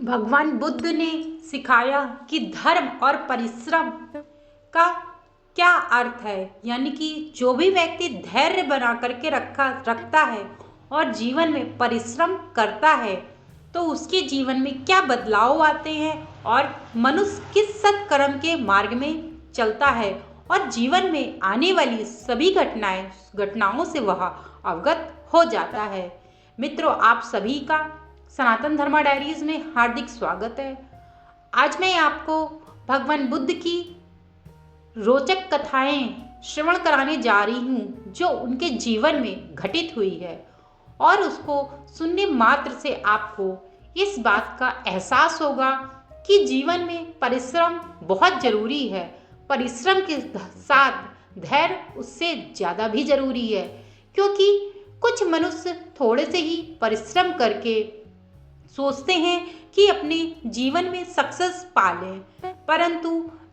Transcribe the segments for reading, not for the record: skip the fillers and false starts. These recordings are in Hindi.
भगवान बुद्ध ने सिखाया कि धर्म और परिश्रम का क्या अर्थ है। यानी कि जो भी व्यक्ति धैर्य बना करके रखता है और जीवन में परिश्रम करता है तो उसके जीवन में क्या बदलाव आते हैं और मनुष्य किस सत्कर्म के मार्ग में चलता है और जीवन में आने वाली सभी घटनाओं से वह अवगत हो जाता है। मित्रों, आप सभी का सनातन धर्मा डायरीज में हार्दिक स्वागत है। आज मैं आपको भगवान बुद्ध की रोचक कथाएं श्रवण कराने जा रही हूँ जो उनके जीवन में घटित हुई है और उसको सुनने मात्र से आपको इस बात का एहसास होगा कि जीवन में परिश्रम बहुत जरूरी है। परिश्रम के साथ धैर्य उससे ज़्यादा भी जरूरी है, क्योंकि कुछ मनुष्य थोड़े से ही परिश्रम करके सोचते हैं कि अपने जीवन में सक्सेस पा लें, परंतु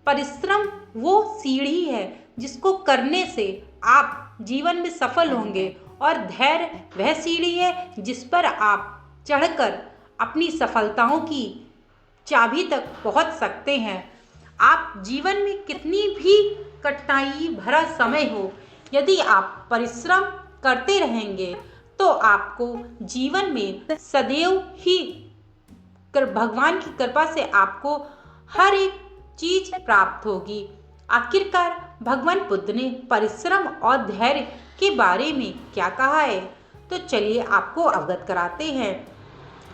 परिश्रम वो सीढ़ी है जिसको करने से आप जीवन में सफल होंगे और धैर्य वह सीढ़ी है जिस पर आप चढ़कर अपनी सफलताओं की चाबी तक पहुंच सकते हैं। आप जीवन में कितनी भी कठिनाई भरा समय हो, यदि आप परिश्रम करते रहेंगे तो आपको जीवन में सदैव ही भगवान की कृपा से आपको हर एक चीज प्राप्त होगी। आखिरकार भगवान बुद्ध ने परिश्रम और धैर्य के बारे में क्या कहा है, तो चलिए आपको अवगत कराते हैं।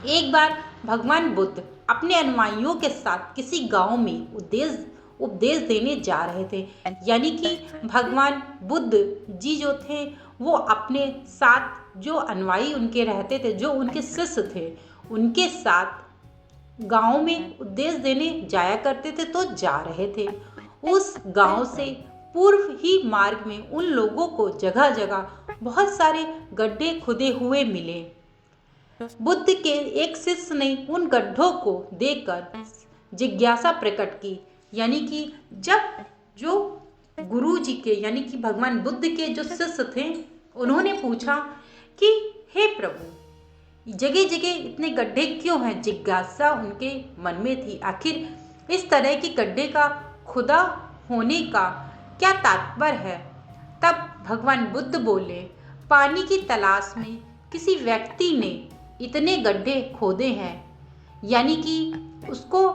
एक बार भगवान बुद्ध अपने अनुयायियों के साथ किसी गांव में उपदेश देने जा रहे थे। यानी कि भगवान बुद्ध जी जो थे वो अपने साथ जो अनुयायी उनके रहते थे, जो उनके शिष्य थे, उनके साथ गांव में उपदेश देने जाया करते थे। तो जा रहे थे, उस गांव से पूर्व ही मार्ग में उन लोगों को जगह जगह बहुत सारे गड्ढे खुदे हुए मिले। बुद्ध के एक शिष्य ने उन गड्ढों को देखकर जिज्ञासा प्रकट की। यानी कि जब जो गुरु जी के यानी कि भगवान बुद्ध के जो शिष्य थे उन्होंने पूछा कि हे प्रभु, जगह जगह इतने गड्ढे क्यों हैं। जिज्ञासा उनके मन में थी, आखिर इस तरह के गड्ढे का खुदा होने का क्या तात्पर्य है। तब भगवान बुद्ध बोले, पानी की तलाश में किसी व्यक्ति ने इतने गड्ढे खोदे हैं। यानी कि उसको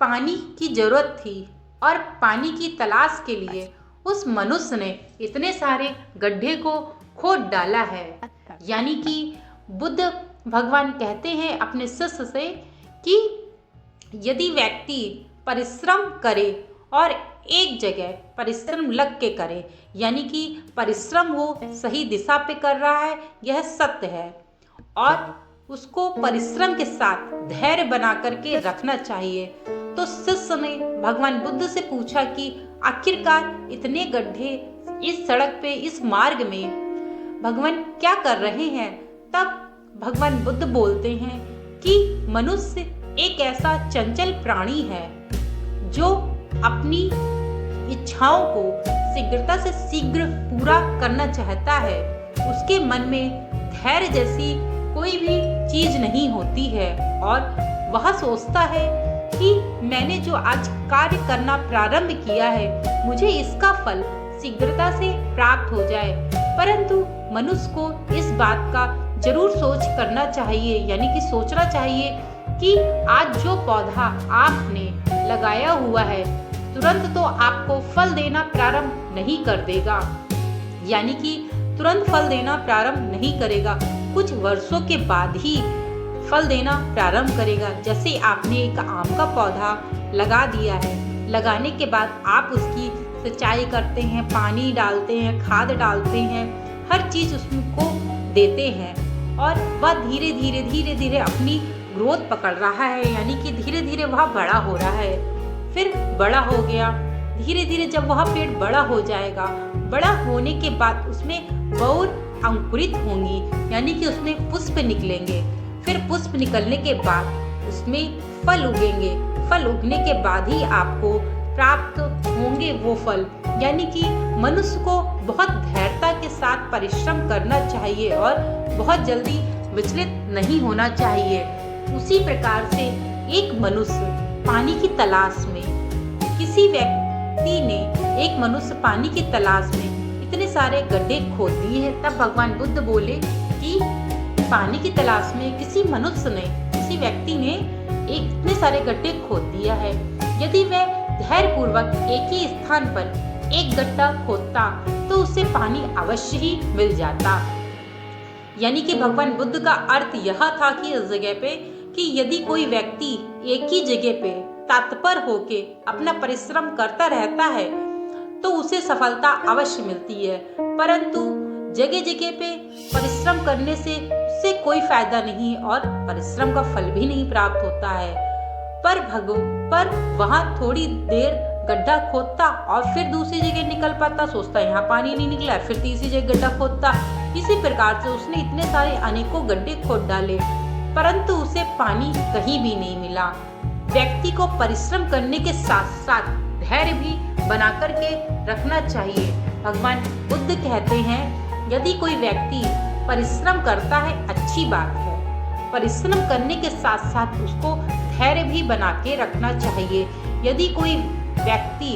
पानी की जरूरत थी और पानी की तलाश के लिए उस मनुष्य ने इतने सारे गड्ढे को खोद डाला है। यानी कि बुद्ध भगवान कहते हैं अपने शिष्य से कि यदि व्यक्ति परिश्रम करे और एक जगह परिश्रम लग के करे, यानी कि परिश्रम वो सही दिशा पे कर रहा है, यह सत्य है, और उसको परिश्रम के साथ धैर्य बना करके रखना चाहिए। तो शिष्य ने भगवान बुद्ध से पूछा कि आखिरकार इतने गड्ढे इस सड़क पे, इस मार्ग में भगवान क्या कर रहे हैं। तब भगवान बुद्ध बोलते हैं कि मनुष्य एक ऐसा चंचल प्राणी है जो अपनी इच्छाओं को शीघ्रता से शीघ्र पूरा करना चाहता है। उसके मन में धैर्य जैसी कोई भी चीज नहीं होती है और वह सोचता है कि मैंने जो आज कार्य करना प्रारंभ किया है मुझे इसका फल शीघ्रता से प्राप्त हो जाए। परंतु मनुष्य को इस बात का जरूर सोच करना चाहिए, यानी कि सोचना चाहिए कि आज जो पौधा आपने लगाया हुआ है तुरंत तो आपको फल देना प्रारंभ नहीं कर देगा, यानी कि तुरंत फल देना प्रारंभ नहीं करेगा, कुछ वर्षों के बाद ही फल देना प्रारंभ करेगा। जैसे आपने एक आम का पौधा लगा दिया है, लगाने के बाद आप उसकी सिंचाई करते हैं, पानी डालते हैं, खाद डालते हैं, हर चीज़ उसको देते हैं और वह धीरे धीरे अपनी ग्रोथ पकड़ रहा है। यानी कि धीरे धीरे वह बड़ा हो रहा है। फिर बड़ा हो गया, धीरे धीरे जब वह पेड़ बड़ा हो जाएगा, बड़ा होने के बाद उसमें बौर अंकुरित होंगी, यानी कि उसमें पुष्प निकलेंगे। फिर पुष्प निकलने के बाद उसमें फल उगेंगे, फल उगने के बाद ही आपको प्राप्त होंगे वो फल। यानी कि मनुष्य को बहुत धैर्यता के साथ परिश्रम करना चाहिए और बहुत जल्दी विचलित नहीं होना चाहिए। उसी प्रकार से एक मनुष्य पानी की तलाश में किसी व्यक्ति ने एक मनुष्य पानी की तलाश में इतने सारे गड्ढे खोद दिए हैं। तब भगवान बुद्ध बोले कि पानी की तलाश में किसी मनुष्य ने, किसी व्यक्ति ने इतने सारे गड्ढे खोद दिया है। यदि वह धैर्यपूर्वक एक ही स्थान पर एक गड्ढा खोदता तो उसे पानी अवश्य ही मिल जाता। यानी कि भगवान बुद्ध का अर्थ यह था कि इस जगह पे कि यदि कोई व्यक्ति एक ही जगह पे तत्पर होके अपना परिश्रम करता रहता है तो उसे सफलता अवश्य मिलती है। परंतु जगह जगह पे परिश्रम करने से उससे कोई फायदा नहीं और परिश्रम का फल भी नहीं प्राप्त होता है। पर वहाँ थोड़ी देर गड्ढा खोदता और फिर दूसरी जगह निकल पाता, सोचता यहाँ पानी नहीं निकला, फिर तीसरी जगह गड्ढा खोदता। इसी प्रकार से उसने इतने सारे अनेकों गड्ढे खोद डाले परंतु उसे पानी कहीं भी नहीं मिला। व्यक्ति को परिश्रम करने के साथ साथ धैर्य भी बना करके रखना चाहिए। भगवान बुद्ध कहते हैं यदि कोई व्यक्ति परिश्रम करता है अच्छी बात है, परिश्रम करने के साथ साथ उसको धैर्य भी बना के रखना चाहिए। यदि कोई व्यक्ति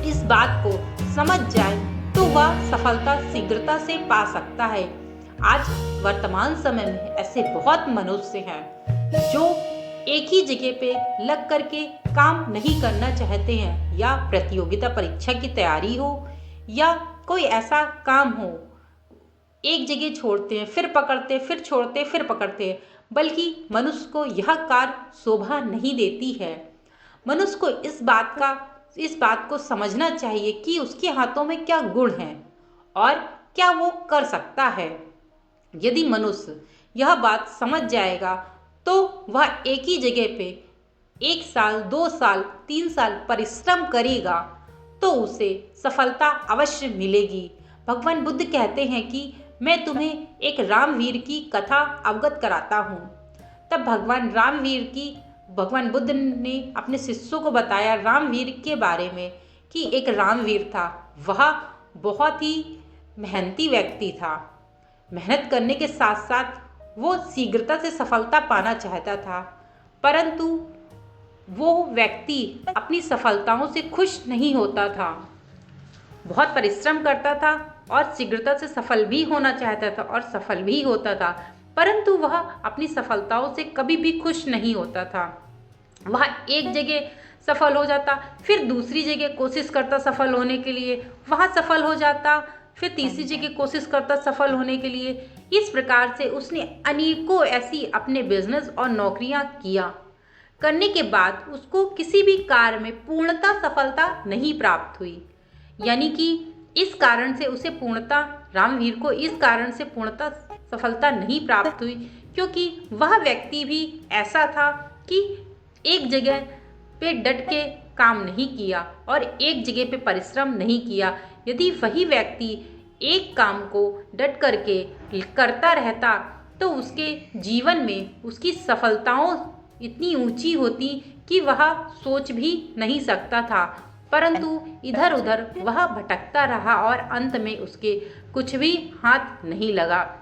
इस बात को समझ जाए तो वह सफलता शीघ्रता से पा सकता है। आज वर्तमान समय में ऐसे बहुत मनुष्य हैं जो एक ही जगह पे लग करके काम नहीं करना चाहते हैं, या प्रतियोगिता परीक्षा की तैयारी हो या कोई ऐसा काम हो, एक जगह छोड़ते हैं फिर पकड़ते, फिर छोड़ते, फिर पकड़ते, बल्कि मनुष्य को यह कार्य शोभा नहीं देती है। मनुष्य को इस बात को समझना चाहिए कि उसके हाथों में क्या गुण है और क्या वो कर सकता है। यदि मनुष्य यह बात समझ जाएगा तो वह एक ही जगह पे 1 साल, 2 साल, 3 साल परिश्रम करेगा तो उसे सफलता अवश्य मिलेगी। भगवान बुद्ध कहते हैं कि मैं तुम्हें एक रामवीर की कथा अवगत कराता हूँ। तब भगवान बुद्ध ने अपने शिष्यों को बताया रामवीर के बारे में कि एक रामवीर था। वह बहुत ही मेहनती व्यक्ति था। मेहनत करने के साथ साथ वो शीघ्रता से सफलता पाना चाहता था, परंतु वो व्यक्ति अपनी सफलताओं से खुश नहीं होता था। बहुत परिश्रम करता था और शीघ्रता से सफल भी होना चाहता था और सफल भी होता था, परंतु वह अपनी सफलताओं से कभी भी खुश नहीं होता था। वह एक जगह सफल हो जाता, फिर दूसरी जगह कोशिश करता सफल होने के लिए, वहाँ सफल हो जाता, फिर तीसरी जगह कोशिश करता सफल होने के लिए। इस प्रकार से उसने अनेकों ऐसी अपने बिजनेस और नौकरियां किया, करने के बाद उसको किसी भी कार्य में पूर्णतः सफलता नहीं प्राप्त हुई। यानी कि इस कारण से उसे रामवीर को इस कारण से पूर्णतः सफलता नहीं प्राप्त हुई, क्योंकि वह व्यक्ति भी ऐसा था कि एक जगह पे डट के काम नहीं किया और एक जगह पे परिश्रम नहीं किया। यदि वही व्यक्ति एक काम को डट करके करता रहता तो उसके जीवन में उसकी सफलताओं इतनी ऊंची होती कि वह सोच भी नहीं सकता था, परंतु इधर उधर वह भटकता रहा और अंत में उसके कुछ भी हाथ नहीं लगा।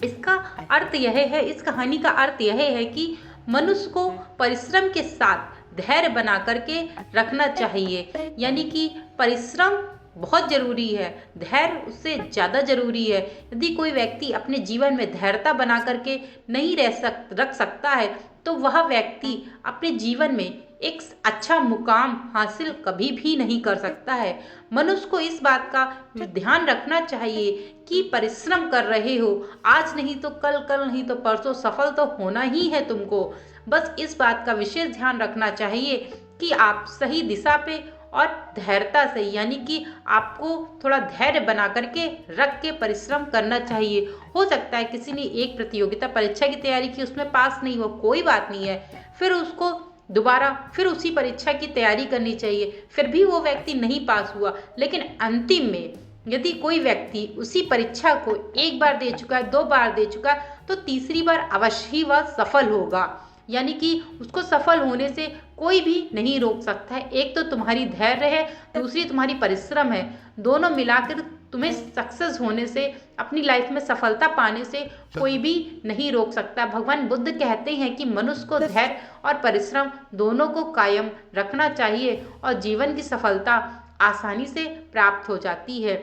इसका अर्थ यह है, इस कहानी का अर्थ यह है कि मनुष्य को परिश्रम के साथ धैर्य बना करके रखना चाहिए। यानी कि परिश्रम बहुत जरूरी है, धैर्य उससे ज़्यादा जरूरी है। यदि कोई व्यक्ति अपने जीवन में धैर्यता बना करके नहीं रख सकता है तो वह व्यक्ति अपने जीवन में एक अच्छा मुकाम हासिल कभी भी नहीं कर सकता है। मनुष्य को इस बात का ध्यान रखना चाहिए कि परिश्रम कर रहे हो, आज नहीं तो कल, कल नहीं तो परसों सफल तो होना ही है तुमको। बस इस बात का विशेष ध्यान रखना चाहिए कि आप सही दिशा पे और धैर्यता से, यानी कि आपको थोड़ा धैर्य बना करके रख के परिश्रम करना चाहिए। हो सकता है किसी ने एक प्रतियोगिता परीक्षा की तैयारी की, उसमें पास नहीं हुआ, कोई बात नहीं है, फिर उसको दोबारा फिर उसी परीक्षा की तैयारी करनी चाहिए। फिर भी वो व्यक्ति नहीं पास हुआ, लेकिन अंतिम में यदि कोई व्यक्ति उसी परीक्षा को 1 बार दे चुका है, 2 बार दे चुका है, तो तीसरी बार अवश्य ही वह सफल होगा। यानी कि उसको सफल होने से कोई भी नहीं रोक सकता है। एक तो तुम्हारी धैर्य है, दूसरी तुम्हारी परिश्रम है, दोनों मिलाकर तुम्हें सक्सेस होने से, अपनी लाइफ में सफलता पाने से कोई भी नहीं रोक सकता। भगवान बुद्ध कहते हैं कि मनुष्य को धैर्य और परिश्रम दोनों को कायम रखना चाहिए और जीवन की सफलता आसानी से प्राप्त हो जाती है।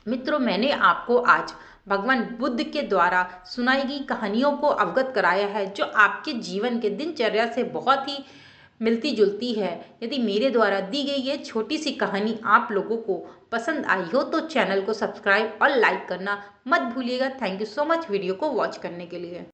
मित्रों, मैंने आपको आज भगवान बुद्ध के द्वारा सुनाई गई कहानियों को अवगत कराया है, जो आपके जीवन के दिनचर्या से बहुत ही मिलती जुलती है। यदि मेरे द्वारा दी गई ये छोटी सी कहानी आप लोगों को पसंद आई हो तो चैनल को सब्सक्राइब और लाइक करना मत भूलिएगा। Thank you so much video को वॉच करने के लिए।